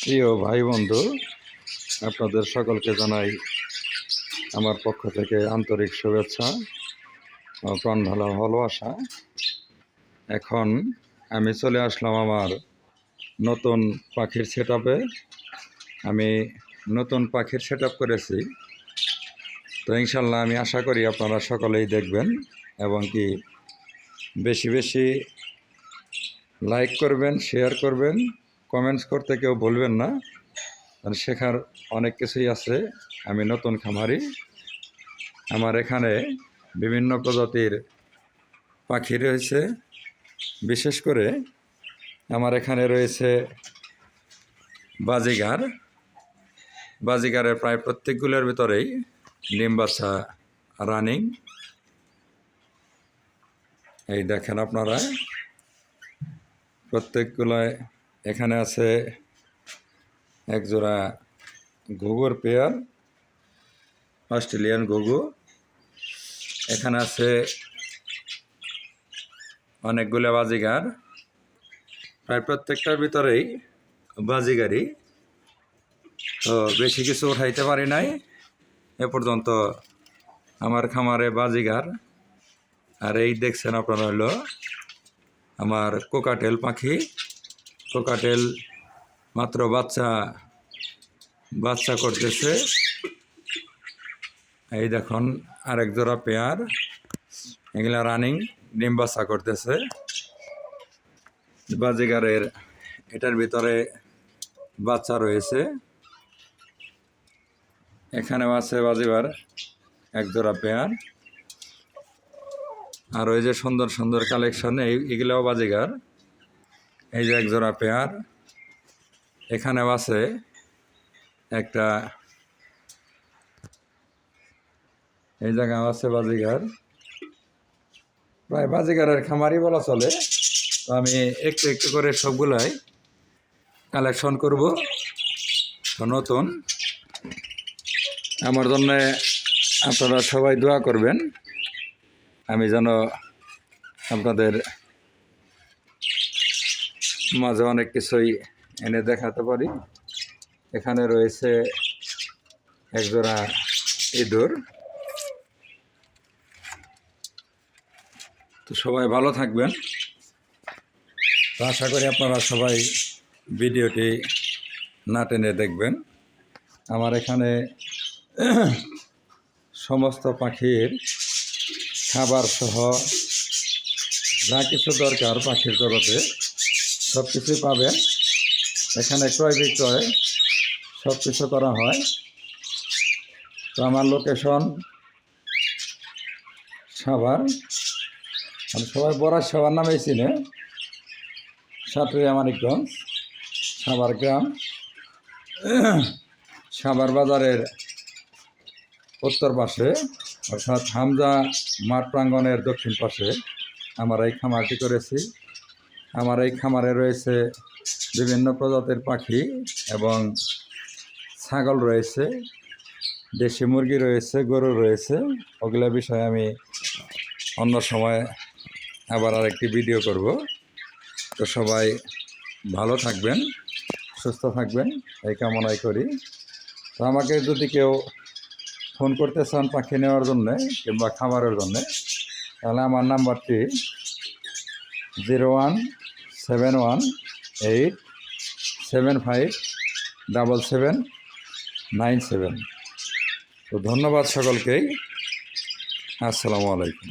প্রিয় ভাই বন্ধু, আপনাদের সকলকে জানাই আমার পক্ষ থেকে আন্তরিক শুভেচ্ছা ও প্রাণ ভালোবাসা। এখন আমি চলে আসলাম আমার নতুন পাখির সেটআপে। আমি নতুন পাখির সেটআপ করেছি, তো ইনশাল্লাহ আমি আশা করি আপনারা সকলেই দেখবেন এবং কি বেশি বেশি লাইক করবেন, শেয়ার করবেন, কমেন্টস করতে কেউ ভুলবেন না। শেখার অনেক কিছুই আছে। আমি নতুন খামারি, আমার এখানে বিভিন্ন প্রজাতির পাখি রয়েছে। বিশেষ করে আমার এখানে রয়েছে বাজিগার। বাজিগারের প্রায় প্রত্যেকগুলোর ভিতরেই ডিম বাচ্চা রানিং। এই দেখেন আপনারা, প্রত্যেকগুলোয় এখানে আছে একজোড়া ঘুঘুর পেয়ার, অস্ট্রেলিয়ান ঘুঘু। এখানে আছে অনেকগুলো বাজিগার, প্রায় প্রত্যেকটার ভিতরেই বাজিগারই। তো বেশি কিছু উঠাইতে পারি নাই এ পর্যন্ত আমার খামারে বাজিগার। আর এই দেখছেন আপনারা হলো আমার কোকাটেল পাখি। কোকাটেল মাত্র বাচ্চা করতেছে। এই দেখুন আরেক জোড়া পেয়ার, এগুলা রানিং ডিম বাচ্চা করতেছে। বাজিগারের এটার ভিতরে বাচ্চা রয়েছে। এখানেও আছে বাজিগার এক জোড়া পেয়ার। আর ওই যে সুন্দর সুন্দর কালেকশন, এইগুলাও বাজিগার। এই যে এক জোড়া পেয়ার। এখানেও আছে একটা, এই জায়গাও আছে বাজিগার। প্রায় বাজিগারের খামারই বলা চলে। তো আমি একটু একটু করে সবগুলাই কালেকশন করব। তো নতুন আমার জন্য আপনারা সবাই দোয়া করবেন, আমি যেন আপনাদের মাঝে অনেক কিছুই এনে দেখাতে পারি। এখানে রয়েছে একজোড়া ইঁদুর। তো সবাই ভালো থাকবেন। তো আশা করি আপনারা সবাই ভিডিওটি না টেনে দেখবেন। আমার এখানে সমস্ত পাখির খাবার সহ যা কিছু দরকার পাখির জগতে সব কিছুই পাবেন। এখানে ক্রয় বিক্রয় সব কিছু করা হয়। তো আমার লোকেশন সাভার, আমি সবাই বরাজ সাভার নামেই চিনে। সাটুরিয়া মানিকগঞ্জ, সাভার গ্রাম। সাভার বাজারের উত্তর পাশে, অর্থাৎ হামজা মাঠ প্রাঙ্গণের দক্ষিণ পাশে আমার এই খামারটি করেছি। আমার এই খামারে রয়েছে বিভিন্ন প্রজাতির পাখি এবং ছাগল রয়েছে, দেশি মুরগি রয়েছে, গরু রয়েছে। ওগুলো বিষয়ে আমি অন্য সময় আবার আরেকটি ভিডিও করব। তো সবাই ভালো থাকবেন, সুস্থ থাকবেন, এই কামনাই করি। তো আমাকে যদি কেউ ফোন করতে চান পাখি নেওয়ার জন্যে কিংবা খাবারের জন্যে, তাহলে আমার নাম্বারটি 01718757797। তো ধন্যবাদ সকলকেই। আসসালামু আলাইকুম।